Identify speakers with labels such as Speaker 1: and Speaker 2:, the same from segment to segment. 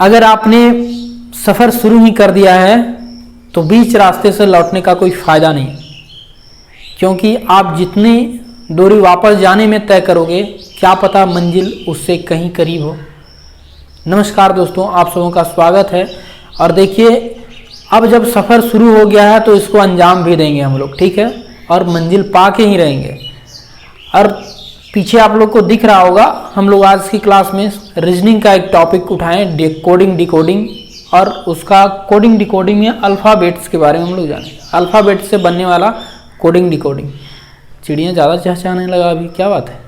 Speaker 1: अगर आपने सफ़र शुरू ही कर दिया है तो बीच रास्ते से लौटने का कोई फ़ायदा नहीं, क्योंकि आप जितनी दूरी वापस जाने में तय करोगे क्या पता मंजिल उससे कहीं करीब हो। नमस्कार दोस्तों, आप सबों का स्वागत है। और देखिए, अब जब सफ़र शुरू हो गया है तो इसको अंजाम भी देंगे हम लोग, ठीक है, और मंजिल पा के ही रहेंगे। और पीछे आप लोग को दिख रहा होगा, हम लोग आज की क्लास में रीजनिंग का एक टॉपिक उठाएं, कोडिंग डिकोडिंग, और उसका कोडिंग डिकोडिंग में अल्फ़ाबेट्स के बारे में हम लोग जानेंगे। अल्फ़ाबेट्स से बनने वाला कोडिंग डिकोडिंग। चिड़ियाँ ज़्यादा चहचहाने लगा अभी, क्या बात है।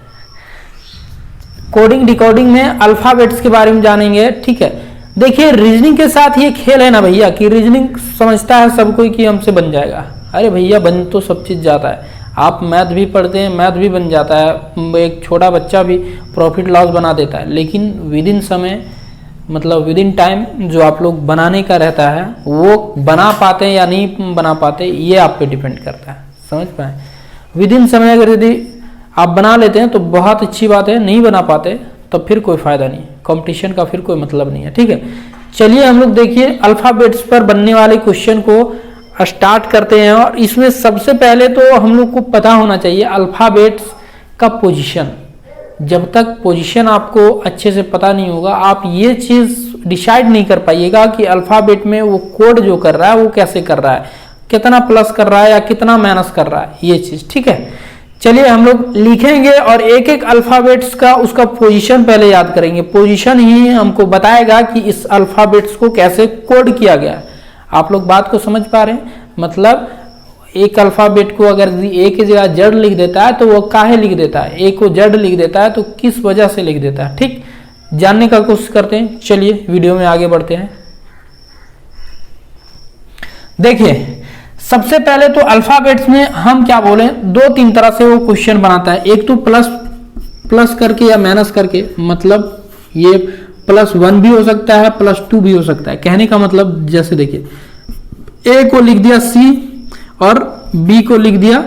Speaker 1: कोडिंग डिकोडिंग में अल्फ़ाबेट्स के बारे में जानेंगे, ठीक है। देखिए, रीजनिंग के साथ ये खेल है ना भैया, कि रीजनिंग समझता है सब कोई कि हमसे बन जाएगा। अरे भैया, बन तो सब चीज़ जाता है। आप मैथ भी पढ़ते हैं, मैथ भी बन जाता है। एक छोटा बच्चा भी प्रॉफिट लॉस बना देता है, लेकिन विद इन समय, मतलब विद इन टाइम जो आप लोग बनाने का रहता है वो बना पाते हैं या नहीं बना पाते, ये आप पे डिपेंड करता है। समझ पाए? विद इन समय अगर यदि आप बना लेते हैं तो बहुत अच्छी बात है, नहीं बना पाते तो फिर कोई फ़ायदा नहीं, कंपटीशन का फिर कोई मतलब नहीं है, ठीक है। चलिए हम लोग देखिए अल्फ़ाबेट्स पर बनने वाले क्वेश्चन को स्टार्ट करते हैं। और इसमें सबसे पहले तो हम लोग को पता होना चाहिए अल्फ़ाबेट्स का पोजीशन। जब तक पोजीशन आपको अच्छे से पता नहीं होगा, आप ये चीज़ डिसाइड नहीं कर पाइएगा कि अल्फ़ाबेट में वो कोड जो कर रहा है वो कैसे कर रहा है, कितना प्लस कर रहा है या कितना माइनस कर रहा है, ये चीज़, ठीक है। चलिए हम लोग लिखेंगे और एक एक अल्फ़ाबेट्स का उसका पोजीशन पहले याद करेंगे। पोजीशन ही हमको बताएगा कि इस अल्फ़ाबेट्स को कैसे कोड किया गया है। आप लोग बात को समझ पा रहे हैं? मतलब एक अल्फ़ाबेट को अगर ए की जगह जेड लिख देता है तो वो काहे लिख देता है, ए को जेड लिख देता है तो किस वजह से लिख देता है, ठीक, जानने का कोशिश करते हैं। चलिए वीडियो में आगे बढ़ते हैं। देखिए, सबसे पहले तो अल्फ़ाबेट्स में हम क्या बोले, दो तीन तरह से वो क्वेश्चन बनाता है। एक तो प्लस करके या माइनस करके, मतलब ये +1 भी हो सकता है, +2 भी हो सकता है। कहने का मतलब जैसे देखिए, ए को लिख दिया सी और बी को लिख दिया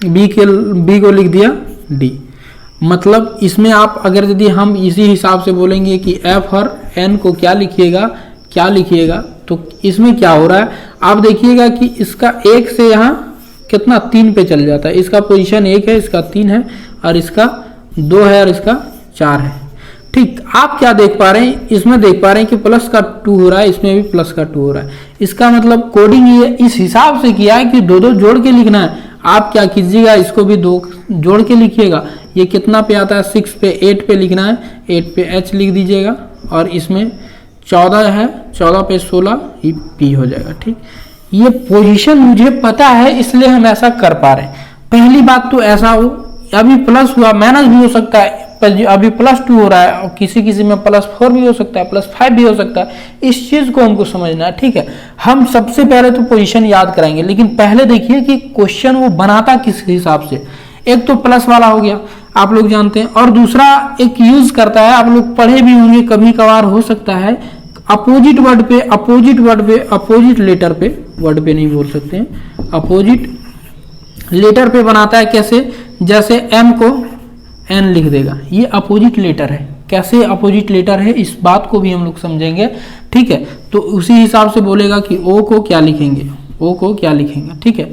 Speaker 1: बी को लिख दिया डी। मतलब इसमें आप अगर यदि हम इसी हिसाब से बोलेंगे कि एफ और एन को क्या लिखिएगा तो इसमें क्या हो रहा है आप देखिएगा कि इसका 1 से यहाँ कितना 3 पे चल जाता है। इसका पोजीशन 1 है, इसका 3 है, और इसका 2 है, और इसका 4 है, ठीक। आप क्या देख पा रहे हैं, इसमें देख पा रहे हैं कि प्लस का 2 हो रहा है, इसमें भी प्लस का 2 हो रहा है। इसका मतलब कोडिंग ये इस हिसाब से किया है कि दो दो जोड़ के लिखना है। आप क्या कीजिएगा, इसको भी 2 जोड़ के लिखिएगा। ये कितना पे आता है, 6 पे 8 पे लिखना है, 8 पे एच लिख दीजिएगा, और इसमें 14 है, 14 पे 16 ये पी हो जाएगा, ठीक। ये पोजीशन मुझे पता है इसलिए हम ऐसा कर पा रहे हैं। पहली बात तो ऐसा हो, अभी प्लस हुआ, माइनस भी हो सकता है, अभी +2 हो रहा है, और किसी में +4 भी हो सकता है, +5 भी हो सकता है। इस चीज को हमको समझना है, ठीक है। हम सबसे पहले तो पोजीशन याद कराएंगे, लेकिन पहले देखिए कि क्वेश्चन वो बनाता किस हिसाब से। एक तो प्लस वाला हो गया, आप लोग जानते हैं, और दूसरा एक यूज करता है, आप लोग पढ़े भी होंगे, कभी कभार हो सकता है, अपोजिट लेटर पे, वर्ड पे नहीं बोल सकते हैं, अपोजिट लेटर पे बनाता है। कैसे? जैसे एम को एन लिख देगा, ये अपोजिट लेटर है। कैसे अपोजिट लेटर है, इस बात को भी हम लोग समझेंगे, ठीक है। तो उसी हिसाब से बोलेगा कि ओ को क्या लिखेंगे, ठीक है।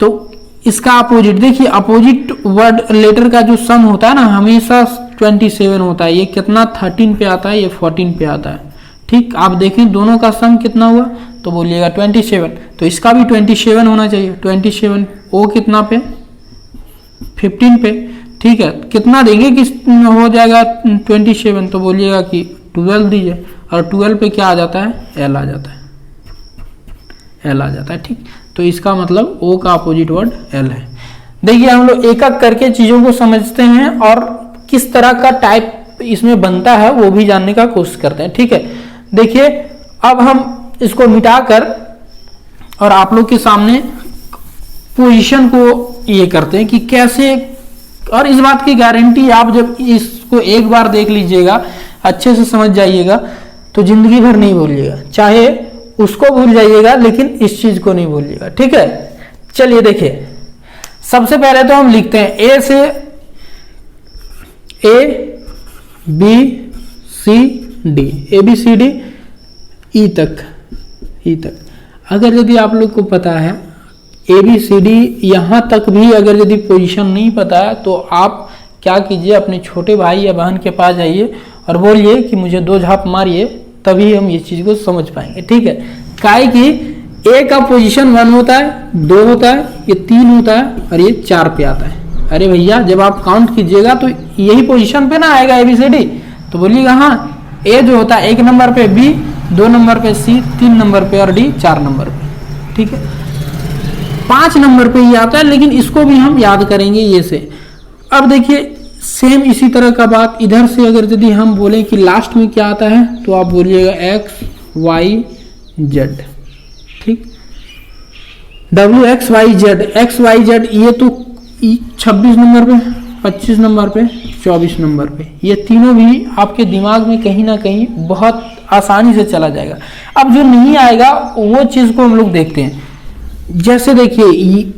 Speaker 1: तो इसका अपोजिट देखिए, अपोजिट वर्ड लेटर का जो सम होता है ना, हमेशा 27 होता है। ये कितना 13 पे आता है, ये 14 पे आता है, ठीक। आप देखें दोनों का सम कितना हुआ तो बोलिएगा 27, तो इसका भी 27 होना चाहिए। 27 ओ कितना पे, 15 पे, ठीक है। कितना देंगे कि हो जाएगा 27, तो बोलिएगा कि 12 दीजिए, और 12 पे क्या आ जाता है, एल आ जाता है, ठीक। तो इसका मतलब ओ का अपोजिट वर्ड एल है। देखिए, हम लोग एक एक करके चीज़ों को समझते हैं और किस तरह का टाइप इसमें बनता है वो भी जानने का कोशिश करते हैं, ठीक है। देखिए, अब हम इसको मिटाकर और आप लोग के सामने पोजीशन को ये करते हैं कि कैसे, और इस बात की गारंटी आप जब इसको एक बार देख लीजिएगा, अच्छे से समझ जाइएगा, तो जिंदगी भर नहीं भूलिएगा। चाहे उसको भूल जाइएगा लेकिन इस चीज को नहीं भूलिएगा, ठीक है। चलिए देखिए, सबसे पहले तो हम लिखते हैं ए से A B C D, ABCD ई तक अगर यदि आप लोग को पता है ABCD यहाँ तक भी अगर यदि पोजीशन नहीं पता है तो आप क्या कीजिए, अपने छोटे भाई या बहन के पास जाइए और बोलिए कि मुझे 2 झाप मारिए, तभी हम ये चीज़ को समझ पाएंगे। ठीक है, काहे कि ए का पोजीशन 1 होता है, 2 होता है, ये 3 होता है और ये 4 पे आता है। अरे भैया जब आप काउंट कीजिएगा तो यही पोजीशन पे ना आएगा ABCD, तो बोलिएगा हाँ ए जो होता है 1 नंबर पे, B 2 नंबर पे, C 3 नंबर पे और D 4 नंबर पे। ठीक है, 5 नंबर पे ये आता है, लेकिन इसको भी हम याद करेंगे ये से। अब देखिए सेम इसी तरह का बात इधर से अगर यदि हम बोलें कि लास्ट में क्या आता है तो आप बोलिएगा X Y Z। ठीक, WXYZ ये तो 26 नंबर पे, 25 नंबर पे, 24 नंबर पे, ये तीनों भी आपके दिमाग में कहीं ना कहीं बहुत आसानी से चला जाएगा। अब जो नहीं आएगा वो चीज़ को हम लोग देखते हैं। जैसे देखिए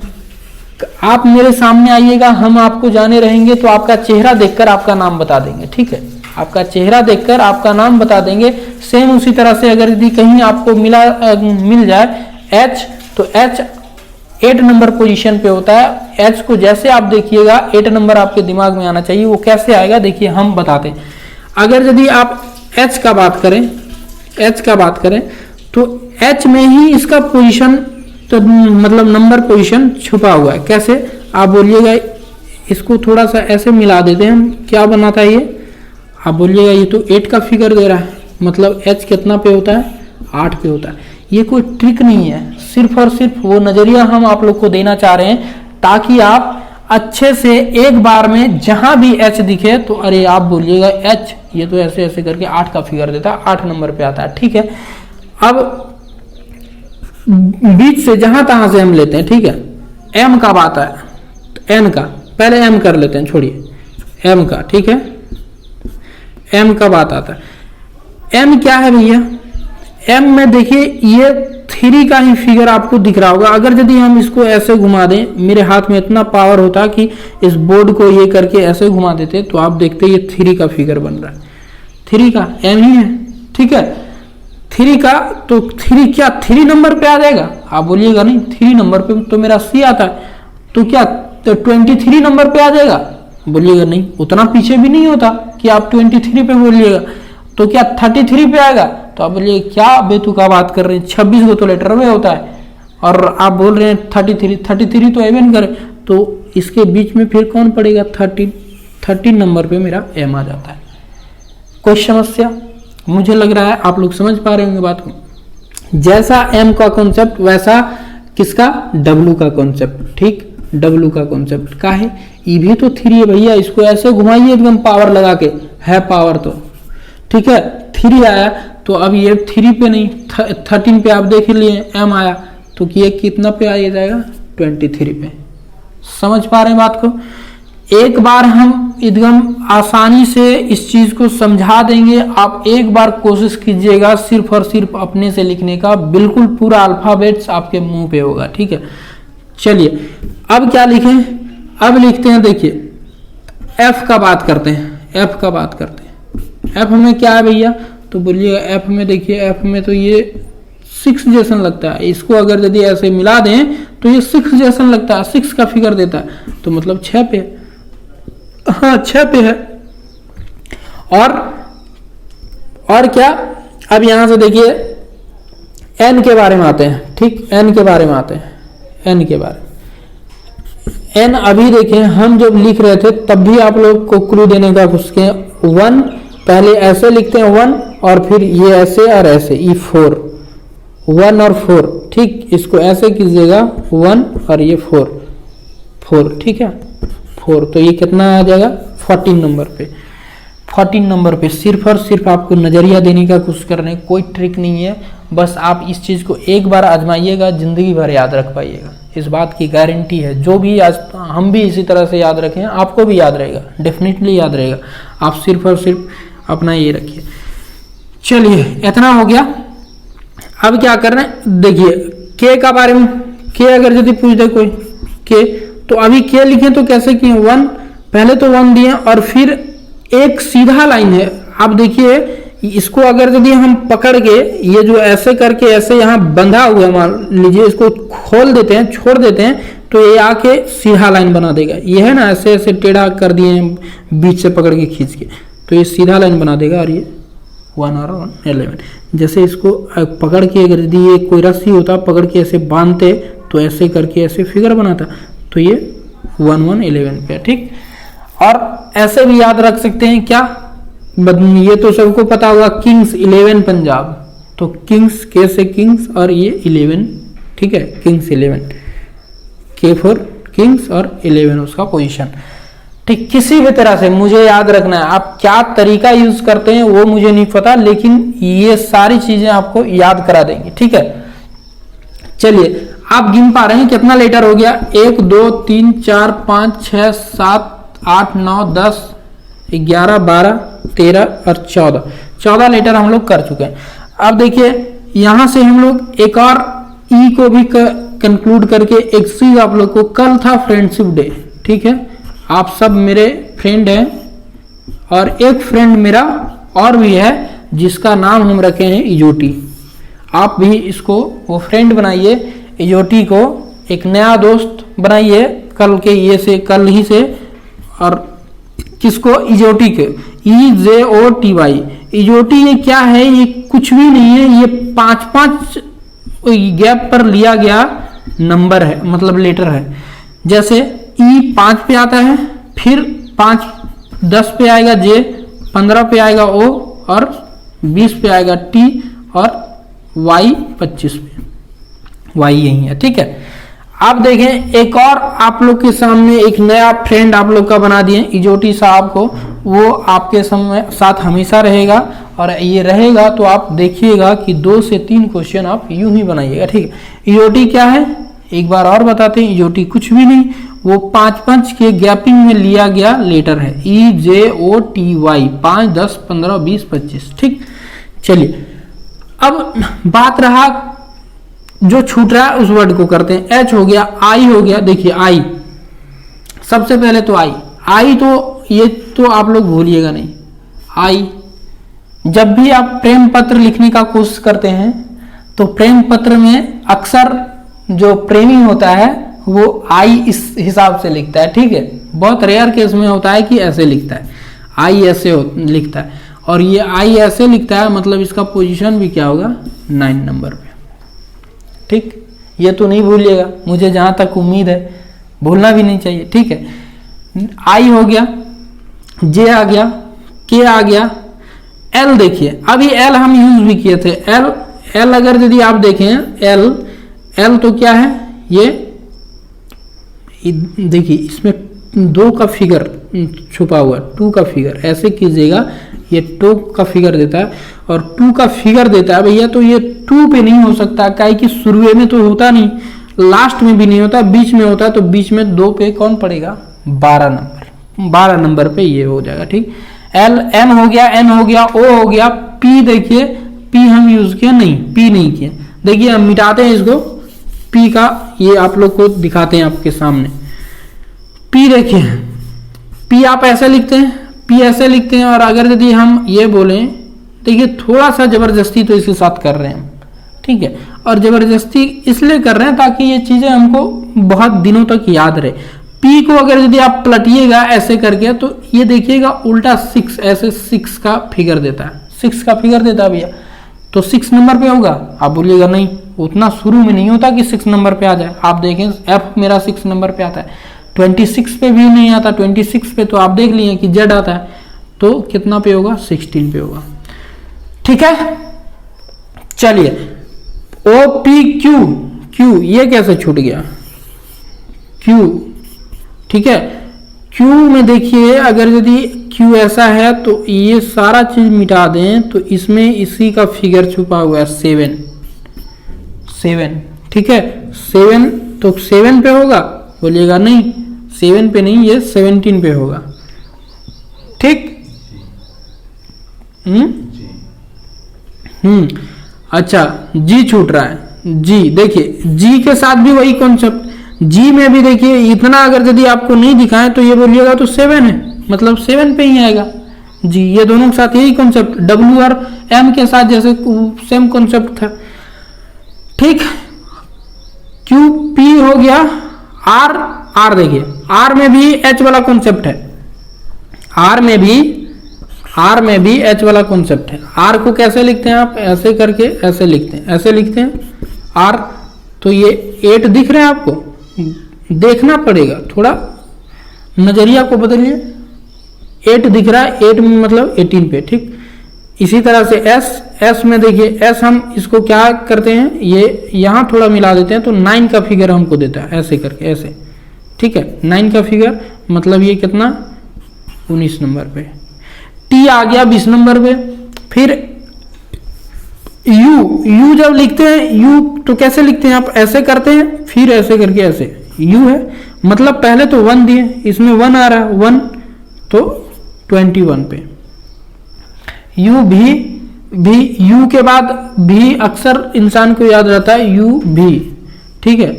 Speaker 1: आप मेरे सामने आइएगा, हम आपको जाने रहेंगे तो आपका चेहरा देखकर आपका नाम बता देंगे। ठीक है, आपका चेहरा देखकर आपका नाम बता देंगे। सेम उसी तरह से अगर यदि कहीं आपको मिल जाए H, तो H 8 नंबर पोजीशन पे होता है। H को जैसे आप देखिएगा 8 नंबर आपके दिमाग में आना चाहिए। वो कैसे आएगा देखिए हम बताते हैं। अगर यदि आप H का बात करें तो H में ही इसका पोजीशन तो मतलब नंबर पोजीशन छुपा हुआ है। कैसे आप बोलिएगा, इसको थोड़ा सा ऐसे मिला देते हैं हम, क्या बनाता है ये, आप बोलिएगा ये तो 8 का फिगर दे रहा है, मतलब H कितना पे होता है, 8 पे होता है। ये कोई ट्रिक नहीं है, सिर्फ और सिर्फ वो नजरिया हम आप लोग को देना चाह रहे हैं ताकि आप अच्छे से एक बार में जहां भी H दिखे तो अरे आप बोलिएगा H, ये तो ऐसे ऐसे करके 8 का फिगर देता है, 8 नंबर पे आता है। ठीक है, अब बीच से जहां तहां से हम लेते हैं। ठीक है, M का बात है, N का पहले M कर लेते हैं, छोड़िए M का। ठीक है, M का बात आता है। M क्या है भैया, M में देखिए ये 3 का ही फिगर आपको दिख रहा होगा। अगर यदि हम इसको ऐसे घुमा दें, मेरे हाथ में इतना पावर होता कि इस बोर्ड को ये करके ऐसे घुमा देते तो आप देखते ये 3 का फिगर बन रहा है। 3 का M ही है। ठीक है, 3 का तो 3 क्या 3 नंबर पे आ जाएगा, आप बोलिएगा नहीं 3 नंबर पे तो मेरा C आता है, तो क्या तो 23 नंबर पे आ जाएगा, बोलिएगा नहीं, उतना पीछे भी नहीं होता कि आप 23 पे बोलिएगा, तो क्या 33 पे आएगा, तो आप बोलिए क्या बेतुका बात कर रहे हैं, 26 को तो लेटर में होता है और आप बोल रहे हैं 33 तो एवन करे, तो इसके बीच में फिर कौन पड़ेगा, 13 नंबर पे मेरा M आ जाता है। कोई समस्या, मुझे लग रहा है आप लोग समझ पा रहे होंगे बात को। जैसा M का कॉन्सेप्ट वैसा किसका, W का कॉन्सेप्ट। ठीक, W का कॉन्सेप्ट का है, ये भी तो 3 है भैया, इसको ऐसे घुमाइए एकदम पावर लगा के, है पावर तो। ठीक है, 3 आया तो अब ये 3 पे नहीं 13 पे आप देख लिए M आया, तो ये कितना पे आ जाएगा, 23 पे। समझ पा रहे हैं बात को। एक बार हम एकदम आसानी से इस चीज को समझा देंगे, आप एक बार कोशिश कीजिएगा सिर्फ और सिर्फ अपने से लिखने का, बिल्कुल पूरा अल्फाबेट्स आपके मुंह पे होगा। ठीक है, चलिए अब क्या लिखें, अब लिखते हैं, देखिए F का बात करते हैं, F का बात करते हैं। F में क्या है भैया, तो बोलिए F में देखिए, F में तो ये 6 जैसा लगता है, इसको अगर यदि ऐसे मिला दें तो ये 6 जैसा लगता है, 6 का फिगर देता है, तो मतलब 6 पे, हाँ 6 पे है। और क्या, अब यहां से देखिए N के बारे में आते हैं। ठीक, N के बारे में आते हैं, N के बारे में। N अभी देखें हम जब लिख रहे थे तब भी आप लोग को क्लू देने का कुछ के 1 पहले ऐसे लिखते हैं 1 और फिर ये ऐसे और ऐसे, ये 4, 1 और 4। ठीक, इसको ऐसे कीजिएगा 1 और ये 4। ठीक है, 4, तो ये कितना आ जाएगा, 14 नंबर पे। 14 नंबर पे सिर्फ और सिर्फ आपको नजरिया देने का कोशिश करने, कोई ट्रिक नहीं है, बस आप इस चीज को एक बार आजमाइएगा, जिंदगी भर याद रख पाइएगा, इस बात की गारंटी है। जो भी आज हम भी इसी तरह से याद रखें, आपको भी याद रहेगा, डेफिनेटली याद रहेगा। आप सिर्फ और सिर्फ अपना ये रखिए। चलिए इतना हो गया, अब क्या कर रहे हैं, देखिए K का बारे में। K अगर यदि पूछ दे कोई K, तो अभी K लिखे तो कैसे किए, 1 पहले तो 1 दिए और फिर एक सीधा लाइन है। आप देखिए इसको अगर यदि हम पकड़ के ये जो ऐसे करके ऐसे यहाँ बंधा हुआ मान लीजिए, इसको खोल देते हैं, छोड़ देते हैं, तो ये आके सीधा लाइन बना देगा। ये है ना ऐसे ऐसे टेढ़ा कर दिए हैं बीच से पकड़ के खींच के, तो ये सीधा लाइन बना देगा। और ये 1 और 11 जैसे इसको पकड़ के अगर यदि ये कोई रस्सी होता पकड़ के ऐसे बांधते तो ऐसे करके ऐसे फिगर बनाता, तो ये 1 1 11 पे। ठीक, और ऐसे भी याद रख सकते हैं क्या, ये तो सबको पता होगा, किंग्स 11 पंजाब, तो किंग्स के से किंग्स और ये 11, ठीक है, किंग्स 11, के फॉर किंग्स और 11 उसका पोजीशन। ठीक, किसी भी तरह से मुझे याद रखना है, आप क्या तरीका यूज करते हैं वो मुझे नहीं पता, लेकिन ये सारी चीजें आपको याद करा देंगे। ठीक है, चलिए आप गिन पा रहे हैं कितना लेटर हो गया, 1 2 3 4 5 6 7 8 9 10 11 12 13 और 14 लेटर हम लोग कर चुके हैं। अब देखिए यहां से हम लोग एक और ई को भी कंक्लूड करके एक चीज आप लोग को, कल था फ्रेंडशिप डे, ठीक है, आप सब मेरे फ्रेंड हैं और एक फ्रेंड मेरा और भी है जिसका नाम हम रखे हैं इजोटी। आप भी इसको वो फ्रेंड बनाइए, इजोटी को एक नया दोस्त बनाइए कल के ये से, कल ही से। और किसको, इजोटी के, EJOTY, इजोटी ये क्या है, ये कुछ भी नहीं है, ये 5 गैप पर लिया गया नंबर है, मतलब लेटर है। जैसे E 5 पे आता है, फिर 5 10 पे आएगा J, 15 पे आएगा O और 20 पे आएगा T और Y 25 पे, Y यही है। ठीक है, आप देखें एक और आप लोग के सामने एक नया फ्रेंड आप लोग का बना दिए इजोटी साहब को, वो आपके साथ हमेशा रहेगा और ये रहेगा तो आप देखिएगा कि 2 से 3 क्वेश्चन आप यूं ही बनाइएगा। ठीक है, इजोटी क्या है एक बार और बताते हैं, इजोटी कुछ भी नहीं, वो 5 के गैपिंग में लिया गया लेटर है, EJOTY, 5 10 15 20 25। ठीक, चलिए अब बात रहा जो छूट रहा है उस वर्ड को करते हैं। H हो गया, I हो गया, देखिए I सबसे पहले तो I तो ये तो आप लोग भूलिएगा नहीं। I जब भी आप प्रेम पत्र लिखने का कोशिश करते हैं तो प्रेम पत्र में अक्सर जो प्रेमी होता है वो I इस हिसाब से लिखता है। ठीक है, बहुत रेयर केस में होता है कि ऐसे लिखता है, I ऐसे लिखता है, और ये I ऐसे लिखता है मतलब इसका पोजीशन भी क्या होगा 9 नंबर पे। ठीक, ये तो नहीं भूलिएगा, मुझे जहां तक उम्मीद है, भूलना भी नहीं चाहिए। ठीक है, I हो गया, J आ गया, K आ गया, L देखिए अभी L हम यूज भी किए थे। L अगर यदि आप देखें L तो क्या है, ये देखिए इसमें 2 का फिगर छुपा हुआ, 2 का फिगर, ऐसे कीजिएगा ये 2 का फिगर देता है और 2 का फिगर देता है भैया, तो ये 2 पे नहीं हो सकता, काहे कि शुरू में तो होता नहीं, लास्ट में भी नहीं होता, बीच में होता, तो बीच में 2 पे कौन पड़ेगा 12 नंबर पे ये हो जाएगा। ठीक, N हो गया, N हो गया, O हो गया, P देखिए, P हम यूज किया नहीं, P नहीं किया, देखिए हम मिटाते हैं इसको, P का ये आप लोग को दिखाते हैं आपके सामने। P देखिए, P आप ऐसे लिखते हैं, P ऐसे लिखते हैं, और अगर यदि हम ये बोलें, देखिए थोड़ा सा जबरदस्ती तो इसके साथ कर रहे हैं, ठीक है, और जबरदस्ती इसलिए कर रहे हैं ताकि ये चीजें हमको बहुत दिनों तक याद रहे। P को अगर यदि आप पलटिएगा ऐसे करके तो ये देखिएगा उल्टा 6, ऐसे 6 का फिगर देता है, 6 का फिगर देता है भैया, तो 6 नंबर पे होगा। आप बोलिएगा नहीं, उतना शुरू में नहीं होता कि 6 नंबर पे आ जाए। आप देखें F मेरा 6 नंबर पे आता है, 26 पे भी नहीं आता, 26 पे तो आप देख लिए कि Z आता है, तो कितना पे होगा 16 पे होगा। ठीक है, चलिए OPQ ये कैसे छूट गया, Q, ठीक है, Q में देखिए अगर यदि Q ऐसा है तो ये सारा चीज मिटा दें तो इसमें इसी का फिगर छुपा हुआ है 7, ठीक है, 7 तो 7 पे होगा, बोलिएगा नहीं 7 पे नहीं, ये 17 पे होगा। ठीक, अच्छा G छूट रहा है, G देखिए, G के साथ भी वही कॉन्सेप्ट, G में भी देखिए इतना अगर यदि आपको नहीं दिखाएं तो ये बोलिएगा तो 7 है, मतलब 7 पे ही आएगा। जी, ये दोनों के साथ यही कॉन्सेप्ट, डब्ल्यू और एम के साथ जैसे सेम कॉन्सेप्ट था, ठीक। क्यू पी हो गया, आर, आर देखिए आर में भी एच वाला कॉन्सेप्ट है, आर में भी एच वाला कॉन्सेप्ट है। आर को कैसे लिखते हैं आप, ऐसे करके ऐसे लिखते हैं, ऐसे लिखते हैं आर। तो ये 8 दिख रहे हैं आपको, देखना पड़ेगा, थोड़ा नजरिया को बदलिए। 8 दिख रहा है, 8 में मतलब 18 पे, ठीक। इसी तरह से एस में देखिए, एस हम इसको क्या करते हैं, ये यहां थोड़ा मिला देते हैं तो 9 का फिगर हमको देता है, ऐसे करके ऐसे, ठीक है। 9 का फिगर मतलब ये कितना, 19 नंबर पे। टी आ गया 20 नंबर पे। फिर यू जब लिखते हैं, यू तो कैसे लिखते हैं आप, ऐसे करते हैं, फिर ऐसे करके ऐसे, यू है मतलब पहले तो 1 दिए, इसमें 1 आ रहा है, 1 तो 21 पे। यू भी यू के बाद भी अक्सर इंसान को याद रहता है, यू भी, ठीक है।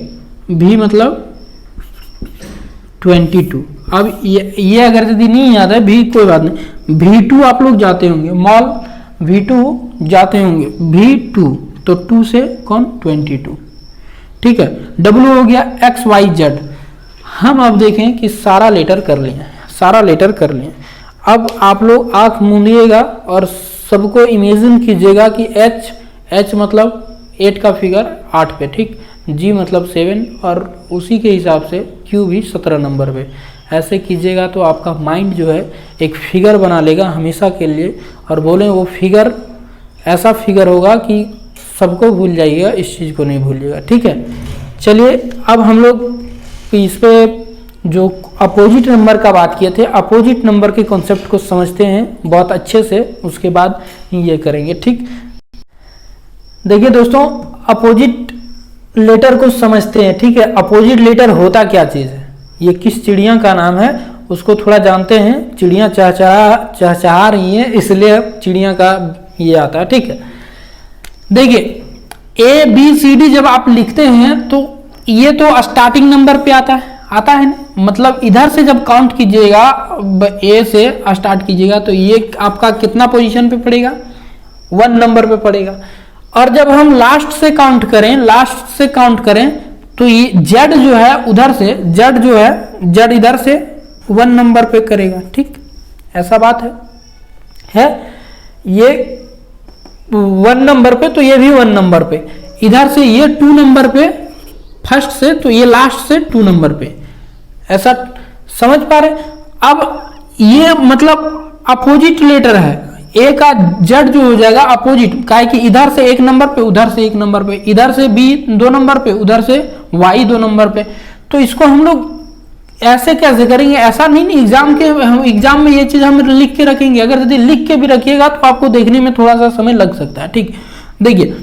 Speaker 1: भी मतलब 22। अब ये अगर यदि नहीं याद है भी, कोई बात नहीं, V2 आप लोग जाते होंगे, मॉल V2 जाते होंगे, V2 तो 2 से कौन 22, ठीक है। W हो गया XYZ। हम अब देखें कि सारा लेटर कर लिए, सारा लेटर कर लिए। अब आप लोग आंख मूंदिएगा और सबको इमेजिन कीजिएगा कि H मतलब 8 का फिगर 8 पे, ठीक। G मतलब 7 और उसी के हिसाब से Q भी 17 नंबर पे। ऐसे कीजिएगा तो आपका माइंड जो है एक फिगर बना लेगा हमेशा के लिए, और बोले वो फिगर ऐसा फिगर होगा कि सबको भूल जाइएगा, इस चीज़ को नहीं भूलिएगा, ठीक है। चलिए अब हम लोग इस पे जो अपोजिट नंबर का बात किए थे, अपोजिट नंबर के कॉन्सेप्ट को समझते हैं बहुत अच्छे से, उसके बाद ये करेंगे, ठीक। देखिए दोस्तों, अपोजिट लेटर को समझते हैं, ठीक है। अपोजिट लेटर होता क्या चीज़ है, ये किस चिड़िया का नाम है उसको थोड़ा जानते हैं। चिड़िया चहचहा रही है, इसलिए चिड़िया का ये आता है, ठीक है। देखिए ABCD जब आप लिखते हैं तो ये तो स्टार्टिंग नंबर पे आता है ना, मतलब इधर से जब काउंट कीजिएगा, A से स्टार्ट कीजिएगा तो ये आपका कितना पोजीशन पे पड़ेगा, 1 नंबर पे पड़ेगा। और जब हम लास्ट से काउंट करें तो ये Z जो है उधर से, Z इधर से 1 नंबर पे करेगा, ठीक। ऐसा बात है ये 1 नंबर पे, तो ये भी 1 नंबर पे। इधर से ये 2 नंबर पे फर्स्ट से, तो ये लास्ट से 2 नंबर पे। ऐसा समझ पा रहे। अब ये मतलब अपोजिट लेटर है, ए का जेड जो हो जाएगा अपोजिट, काहे कि इधर से 1 नंबर पे, उधर से 1 नंबर पे, इधर से बी 2 नंबर पे, उधर से वाई 2 नंबर पे। तो इसको हम लोग ऐसे कैसे करेंगे, ऐसा नहीं एग्जाम में ये चीज हम लिख के रखेंगे। अगर यदि लिख के भी रखिएगा तो आपको देखने में थोड़ा सा समय लग सकता है, ठीक। देखिए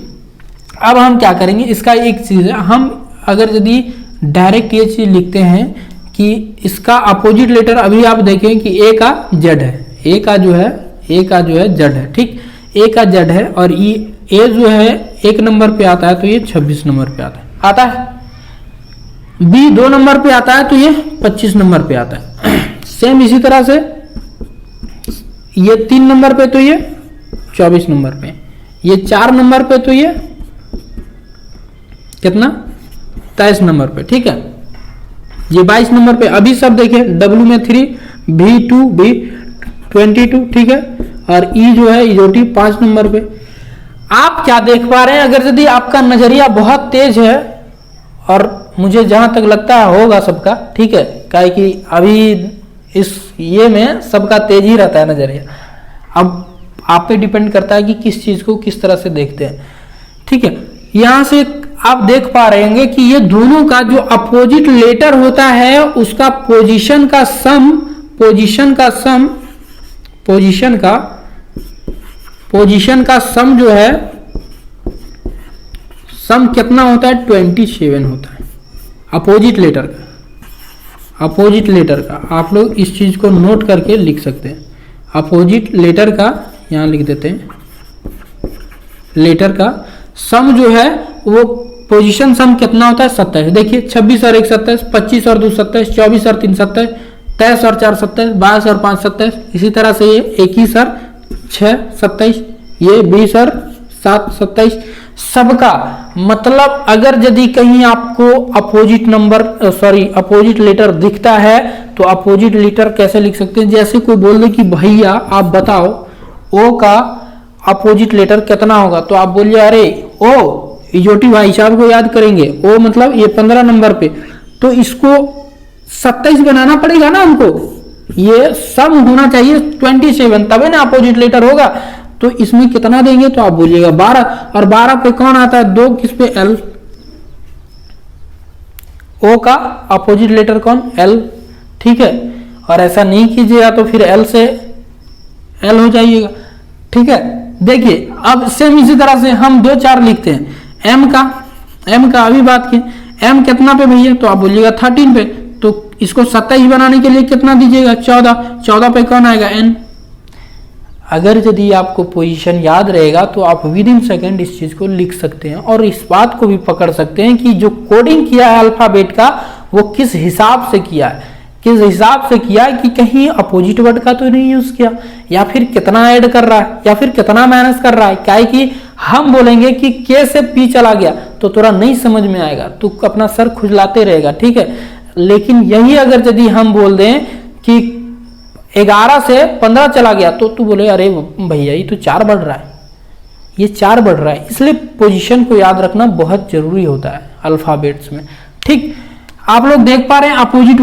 Speaker 1: अब हम क्या करेंगे, इसका एक चीज है, हम अगर यदि डायरेक्ट ये चीज लिखते हैं कि इसका अपोजिट लेटर, अभी आप देखें कि ए का जेड है, ए का जो है जेड है, ठीक। ए का जेड है और ए जो है 1 नंबर पे आता है तो ये 26 नंबर पे आता है। बी 2 नंबर पे आता है तो ये 25 नंबर पे आता है। सेम इसी तरह से ये 3 नंबर पे तो ये 24 नंबर पे, ये 4 नंबर पे तो ये कितना 23 नंबर पे, ठीक है। ये 22 नंबर पे। अभी सब देखिए, W में 3, B2, B22, ठीक है। और E जो है इजोटी 5 नंबर पे। आप क्या देख पा रहे हैं, अगर यदि आपका नजरिया बहुत तेज है, और मुझे जहां तक लगता है होगा सबका, ठीक है, काहे कि अभी इस ये में सबका तेज ही रहता है नजरिया। अब आप पे डिपेंड करता है कि किस चीज को किस तरह से देखते हैं, ठीक है। यहां से आप देख पा रहे होंगे कि ये दोनों का जो अपोजिट लेटर होता है उसका पोजीशन का सम जो है, सम कितना होता है 27 होता है अपोजिट लेटर का। आप लोग इस चीज को नोट करके लिख सकते हैं। अपोजिट लेटर का यहां लिख देते हैं, लेटर का सम जो है वो पोजीशन सम कितना होता है 27। देखिए 26 और 1 27, 25 और 2 27, 24 और 3 27, 23 और 4 27, 22 और 5 27, इसी तरह से ये 21 और 6 27, ये 20 और 7 27। सबका मतलब अगर यदि कहीं आपको अपोजिट नंबर अपोजिट लेटर दिखता है तो अपोजिट लेटर कैसे लिख सकते हैं? जैसे कोई बोल दे कि भैया आप बताओ ओ का अपोजिट लेटर कितना होगा, तो आप बोलिए अरे ओ, इजोटी भाई साहब को याद करेंगे, ओ मतलब ये 15 नंबर पे, तो इसको 27 बनाना पड़ेगा ना हमको, ये सम होना चाहिए 27, तभी ना अपोजिट लेटर होगा। तो इसमें कितना देंगे? तो आप बोलिएगा 12, और 12 पे कौन आता है? 2 किस पे? एल। ओ का अपोजिट लेटर कौन? एल, ठीक है। और ऐसा नहीं कीजिएगा तो फिर एल से एल हो जाइएगा, ठीक है। देखिए अब सेम इसी तरह से हम 2 4 लिखते हैं। एम का अभी बात की, एम कितना पे भैया? तो आप बोलिएगा 13 पे, तो इसको 27 बनाने के लिए कितना दीजिएगा? 14 पे कौन आएगा? एन। अगर यदि आपको पोजीशन याद रहेगा तो आप विद इन सेकेंड इस चीज को लिख सकते हैं और इस बात को भी पकड़ सकते हैं कि जो कोडिंग किया है अल्फाबेट का वो किस हिसाब से किया है, किस हिसाब से किया है कि कहीं अपोजिट वर्ड का तो नहीं यूज किया, या फिर कितना ऐड कर रहा है, या फिर कितना माइनस कर रहा है। क्या है कि हम बोलेंगे कि के से पी चला गया तो थोड़ा नहीं समझ में आएगा, तो अपना सर खुजलाते रहेगा, ठीक है। लेकिन यही अगर यदि हम बोल दें कि 11 से 15 चला गया तो तू बोले अरे भैया ये तो 4 बढ़ रहा है, ये 4 बढ़ रहा है। इसलिए पोजीशन को याद रखना बहुत जरूरी होता है अल्फाबेट्स में, ठीक। आप लोग देख पा रहे हैं अपोजिट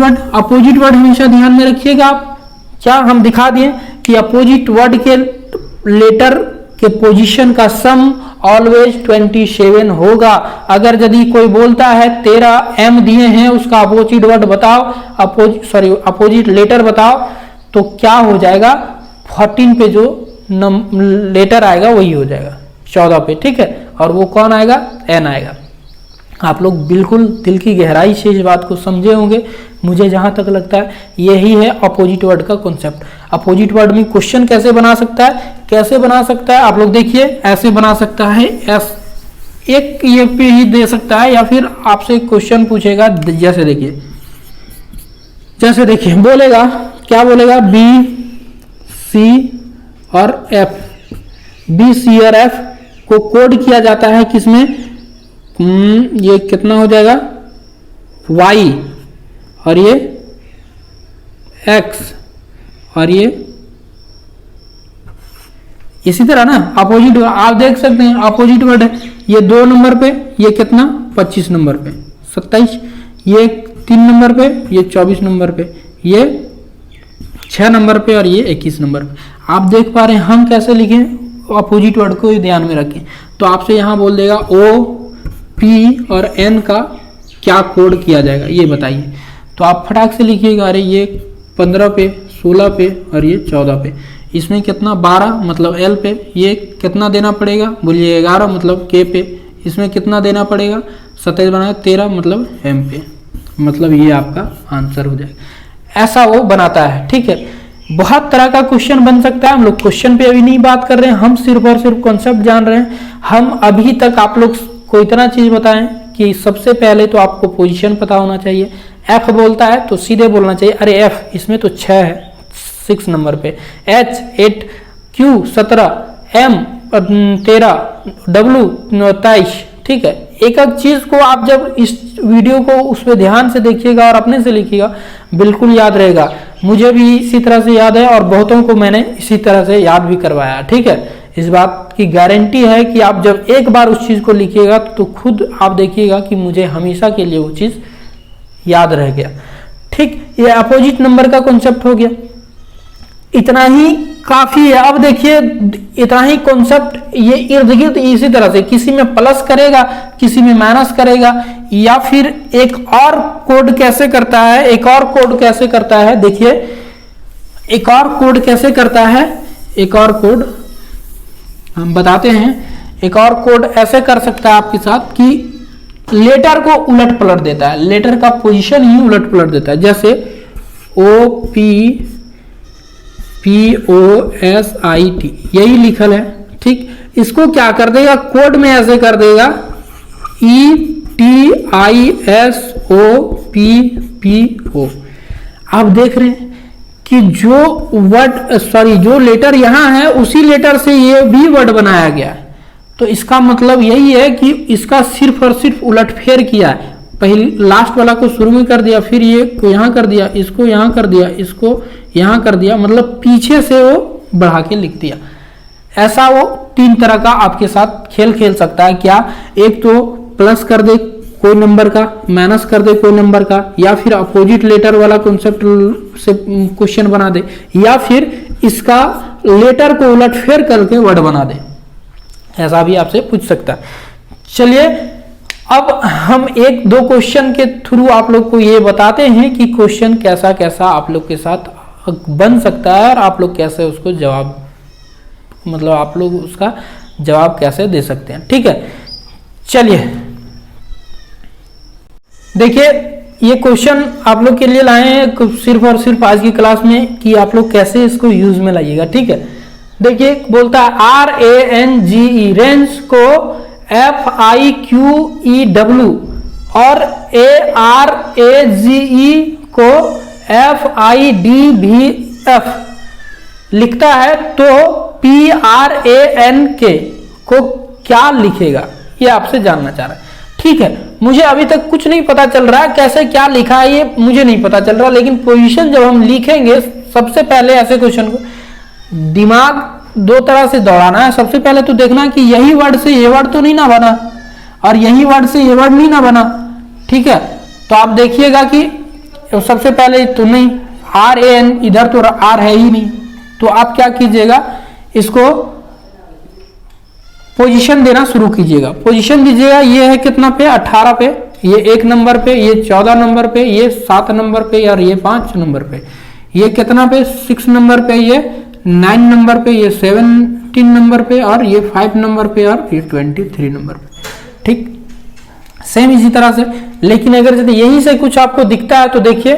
Speaker 1: वर्ड हमेशा ध्यान में रखिएगा आप। क्या हम दिखा दिए कि अपोजिट वर्ड के लेटर के पोजीशन का सम ऑलवेज 27 होगा। अगर यदि कोई बोलता है 13 एम दिए हैं उसका अपोजिट वर्ड बताओ, अपोजिट लेटर बताओ, तो क्या हो जाएगा? 14 पे जो लेटर आएगा वही हो जाएगा 14 पे, ठीक है। और वो कौन आएगा? एन आएगा। आप लोग बिल्कुल दिल की गहराई से इस बात को समझे होंगे। मुझे जहां तक लगता है यही है अपोजिट वर्ड का कॉन्सेप्ट। अपोजिट वर्ड में क्वेश्चन कैसे बना सकता है, कैसे बना सकता है? आप लोग देखिए, ऐसे बना सकता है, एस एक ये पे ही दे सकता है, या फिर आपसे क्वेश्चन पूछेगा, जैसे देखिए बोलेगा, क्या बोलेगा? बी सी और एफ, बी सी और एफ को कोड किया जाता है किसमें? ये कितना हो जाएगा? y, और ये x, और ये इसी तरह ना अपोजिट। आप देख सकते हैं अपोजिट वर्ड है, ये 2 नंबर पे, ये कितना? 25 नंबर पे 27, ये 3 नंबर पे, ये 24 नंबर पे, ये 6 नंबर पे, और ये 21 नंबर पे। आप देख पा रहे हैं हम कैसे लिखें? अपोजिट वर्ड को ध्यान में रखें। तो आपसे यहां बोल देगा ओ, पी और एन का क्या कोड किया जाएगा ये बताइए। तो आप फटाक से लिखिएगा, अरे ये 15 पे, 16 पे, और ये 14 पे। इसमें कितना? 12 मतलब एल पे। ये कितना देना पड़ेगा? बोलिए 11 मतलब के पे। इसमें कितना देना पड़ेगा? 27 बनाया 13 मतलब एम पे। मतलब ये आपका आंसर हो जाएगा। ऐसा वो बनाता है, ठीक है। बहुत तरह का क्वेश्चन बन सकता है। हम लोग क्वेश्चन पे अभी नहीं बात कर रहे हैं, हम सिर्फ और सिर्फ कॉन्सेप्ट जान रहे हैं। हम अभी तक आप लोग को इतना चीज बताएं कि सबसे पहले तो आपको पोजीशन पता होना चाहिए। एफ बोलता है तो सीधे बोलना चाहिए अरे एफ, इसमें तो 6 है 6 नंबर पे, एच 8, क्यू 17, एम 13, डब्ल्यू 23, ठीक है। एक एक चीज को आप जब इस वीडियो को उस पर ध्यान से देखिएगा और अपने से लिखिएगा, बिल्कुल याद रहेगा। मुझे भी इसी तरह से याद है और बहुतों को मैंने इसी तरह से याद भी करवाया, ठीक है। इस बात की गारंटी है कि आप जब एक बार उस चीज को लिखिएगा तो खुद आप देखिएगा कि मुझे हमेशा के लिए वो चीज याद रह गया, ठीक। ये अपोजिट नंबर का कॉन्सेप्ट हो गया, इतना ही काफी है। अब देखिए इतना ही कॉन्सेप्ट ये इर्द गिर्द इसी तरह से किसी में प्लस करेगा, किसी में माइनस करेगा, या फिर एक और कोड कैसे करता है, एक और कोड कैसे करता है। देखिए एक और कोड कैसे करता है, एक और कोड हम बताते हैं। एक और कोड ऐसे कर सकता है आपके साथ कि लेटर को उलट पलट देता है, लेटर का पोजीशन ही उलट पलट देता है। जैसे O P O S I T यही लिखल है, ठीक। इसको क्या कर देगा, कोड में ऐसे कर देगा E T I S O P P O. आप देख रहे हैं कि जो लेटर यहाँ है उसी लेटर से ये भी वर्ड बनाया गया है। तो इसका मतलब यही है कि इसका सिर्फ और सिर्फ उलटफेर किया है। पहले लास्ट वाला को शुरू में कर दिया, फिर ये को यहाँ कर दिया, इसको यहाँ कर दिया, इसको यहाँ कर दिया, मतलब पीछे से वो बढ़ा के लिख दिया। ऐसा वो 3 तरह का आपके साथ खेल खेल सकता है। क्या? एक तो प्लस कर दे कोई नंबर का, माइनस कर दे कोई नंबर का, या फिर अपोजिट लेटर वाला कॉन्सेप्ट से क्वेश्चन बना दे, या फिर इसका लेटर को उलटफेर करके वर्ड बना दे। ऐसा भी आपसे पूछ सकता है। चलिए अब हम 1-2 क्वेश्चन के थ्रू आप लोग को ये बताते हैं कि क्वेश्चन कैसा कैसा आप लोग के साथ बन सकता है और आप लोग कैसे उसको जवाब, मतलब आप लोग उसका जवाब कैसे दे सकते हैं। ठीक है, चलिए देखिए ये क्वेश्चन आप लोग के लिए लाए हैं सिर्फ और सिर्फ आज की क्लास में कि आप लोग कैसे इसको यूज में लाइएगा। ठीक है, देखिए बोलता है RANGE रेंज को FIQEW और ARAGE को FIDVF लिखता है, तो PRANK को क्या लिखेगा, ये आपसे जानना चाह रहा है। ठीक है, मुझे अभी तक कुछ नहीं पता चल रहा है कैसे क्या लिखा है, ये मुझे नहीं पता चल रहा, लेकिन पोजीशन जब हम लिखेंगे सबसे पहले ऐसे क्वेश्चन को दिमाग 2 तरह से दौड़ाना है। सबसे पहले तो देखना कि यही वर्ड से ये वर्ड तो नहीं ना बना और यही वर्ड से ये वर्ड नहीं ना बना। ठीक है, तो आप देखिएगा कि सबसे पहले तो नहीं, RAN इधर तो R है ही नहीं, तो आप क्या कीजिएगा, इसको पोजीशन देना शुरू कीजिएगा। पोजीशन दीजिएगा, ये है कितना पे, 18 पे, ये 1 नंबर पे, ये 14 नंबर पे, ये 7 नंबर पे और ये 5 नंबर पे, ये कितना पे, 6 नंबर पे, ये 9 नंबर पे, ये 17 नंबर पे और ये 5 नंबर पे और ये 23 नंबर पे। ठीक, सेम इसी तरह से। लेकिन अगर यदि यहीं से कुछ आपको दिखता है तो देखिए,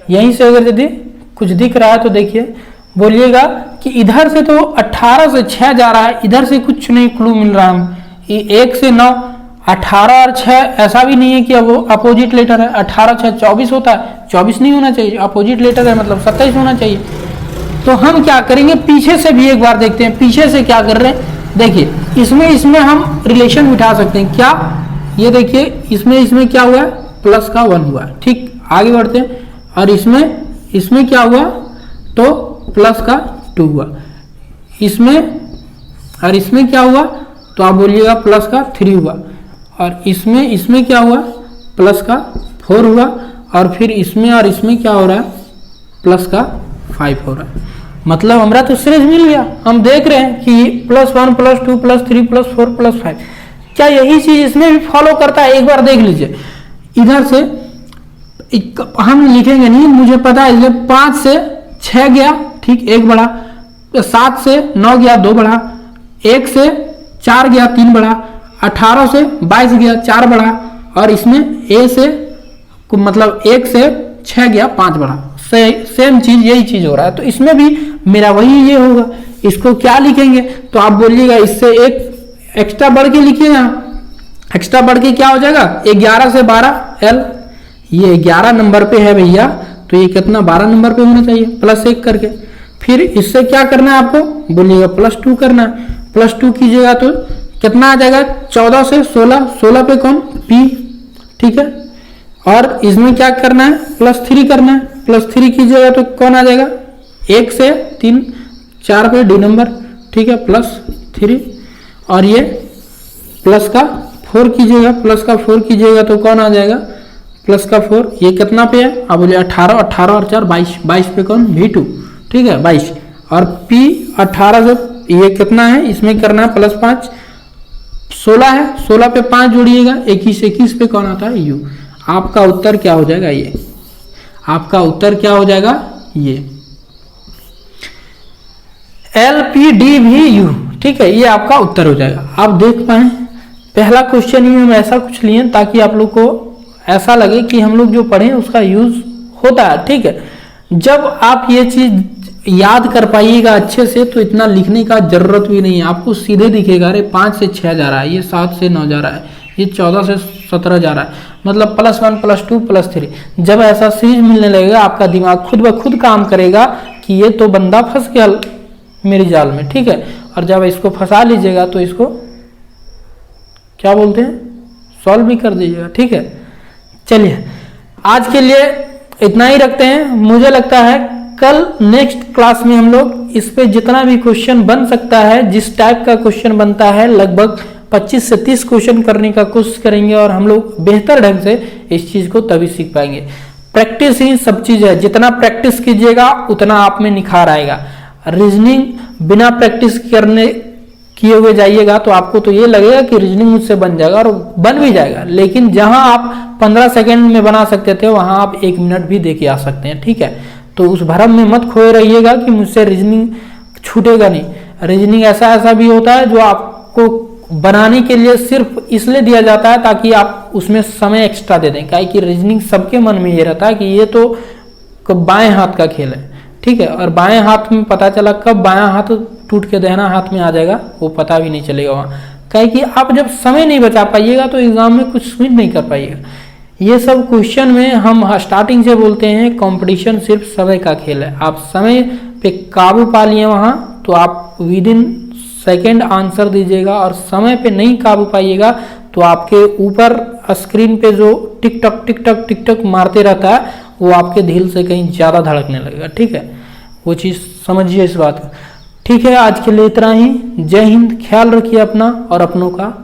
Speaker 1: यहीं से अगर यदि कुछ दिख रहा है तो देखिए, बोलिएगा कि इधर से तो 18 से 6 जा रहा है, इधर से कुछ नहीं क्लू मिल रहा है। 1 से 9, 18 और 6 ऐसा भी नहीं है कि वो अपोजिट लेटर है। 18 6 24 होता है, 24 नहीं होना चाहिए, अपोजिट लेटर है मतलब 27 होना चाहिए। तो हम क्या करेंगे, पीछे से भी एक बार देखते हैं, पीछे से क्या कर रहे हैं। देखिए इसमें हम रिलेशन बिठा सकते हैं। क्या? ये देखिए इसमें क्या हुआ है, प्लस का 1 हुआ है। ठीक, आगे बढ़ते हैं। और इसमें क्या हुआ, तो प्लस का 2 हुआ। इसमें क्या हुआ, तो आप बोलिएगा प्लस का 3 हुआ। और इसमें क्या हुआ, प्लस का 4 हुआ। और फिर इसमें और इसमें क्या हो रहा है, प्लस का 5 हो रहा है। मतलब हमारा तो सीरीज मिल गया। हम देख रहे हैं कि +1 +2 +3 +4 +5, क्या यही चीज इसमें भी फॉलो करता है? एक बार देख लीजिए। इधर से हम लिखेंगे नहीं, मुझे पता है, 5 से 6 गया, ठीक, 1 बढ़ा, 7 से 9 गया, 2 बढ़ा, 1 से 4 गया, 3 बढ़ा, 18 से 22 गया, 4 बढ़ा, और इसमें A से मतलब 1 से 6 गया, 5 बढ़ा। सेम चीज, यही चीज हो रहा है। तो इसमें भी मेरा वही ये होगा। इसको क्या लिखेंगे, तो आप बोलिएगा इससे एक एक्स्ट्रा बढ़ के लिखिएगा। एक्स्ट्रा बढ़ के क्या हो जाएगा, 11 से 12 L, ये 11 नंबर पे है भैया, तो ये कितना 12 नंबर पे होना चाहिए, +1 करके। फिर इससे क्या करना है आपको, बोलिएगा +2 करना है। +2 कीजिएगा तो कितना आ जाएगा, 14 से 16, 16 पे कौन, P, ठीक है। और इसमें क्या करना है, +3 करना है। +3 कीजिएगा तो कौन आ जाएगा, 1 से 3, 4 पे D नंबर, ठीक है, +3। और ये प्लस का 4 कीजिएगा, प्लस का 4 कीजिएगा तो कौन आ जाएगा, प्लस का 4। ये कितना पे है, आप बोलिए 18, 18 और 4 22, 22 पे कौन, V2, ठीक है, 22। और P 18 से ये कितना है, इसमें करना है +5, 16 है, 16 पे 5 जोड़िएगा, 21, 21 पे कौन आता है, U। आपका उत्तर क्या हो जाएगा, ये आपका उत्तर क्या हो जाएगा, ये LPDVU, ठीक है, ये आपका उत्तर हो जाएगा। आप देख पाए पहला क्वेश्चन ही हम ऐसा कुछ लिए ताकि आप लोग को ऐसा लगे कि हम लोग जो पढ़े उसका यूज होता है। ठीक है, जब आप ये चीज याद कर पाइएगा अच्छे से तो इतना लिखने का जरूरत भी नहीं है, आपको सीधे दिखेगा, अरे 5 से 6 जा रहा है, ये 7 से 9 जा रहा है, ये 14 से 17 जा रहा है, मतलब +1 +2 +3। जब ऐसा सीरीज मिलने लगेगा आपका दिमाग खुद ब खुद काम करेगा कि ये तो बंदा फंस गया मेरी जाल में, ठीक है। और जब इसको फंसा लीजिएगा तो इसको क्या बोलते हैं, सॉल्व भी कर दीजिएगा, ठीक है। चलिए आज के लिए इतना ही रखते हैं। मुझे लगता है कल नेक्स्ट क्लास में हम लोग इस पे जितना भी क्वेश्चन बन सकता है, जिस टाइप का क्वेश्चन बनता है, लगभग 25 से 30 क्वेश्चन करने का कोशिश करेंगे और हम लोग बेहतर ढंग से इस चीज को तभी सीख पाएंगे। प्रैक्टिस ही सब चीज है, जितना प्रैक्टिस कीजिएगा उतना आप में निखार आएगा। रीजनिंग बिना प्रैक्टिस करने किए हुए जाइएगा तो आपको तो ये लगेगा कि रीजनिंग मुझसे बन जाएगा, और बन भी जाएगा, लेकिन जहां आप 15 सेकंड में बना सकते थे वहां आप 1 मिनट भी दे के आ सकते हैं, ठीक है। तो उस भ्रम में मत खोए रहिएगा कि मुझसे रीजनिंग छूटेगा नहीं। रीजनिंग ऐसा भी होता है जो आपको बनाने के लिए सिर्फ इसलिए दिया जाता है ताकि आप उसमें समय एक्स्ट्रा दे दें, काहे कि रीजनिंग सबके मन में ये रहता है कि ये तो बाएं हाथ का खेल है, ठीक है। और बाएं हाथ में पता चला कब बायां हाथ टूट के दाहिना हाथ में आ जाएगा वो पता भी नहीं चलेगा वहां, काहे कि आप जब समय नहीं बचा पाइएगा तो एग्जाम में कुछ स्मिट नहीं कर पाइएगा। ये सब क्वेश्चन में हम स्टार्टिंग से बोलते हैं कंपटीशन सिर्फ समय का खेल है। आप समय पे काबू पा लिए वहां तो आप विद इन सेकेंड आंसर दीजिएगा, और समय पे नहीं काबू पाइएगा तो आपके ऊपर स्क्रीन पे जो टिक टक मारते रहता है वो आपके दिल से कहीं ज्यादा धड़कने लगेगा, ठीक है। वो चीज समझिए इस बात को, ठीक है। आज के लिए इतना ही। जय हिंद, ख्याल रखिए अपना और अपनों का।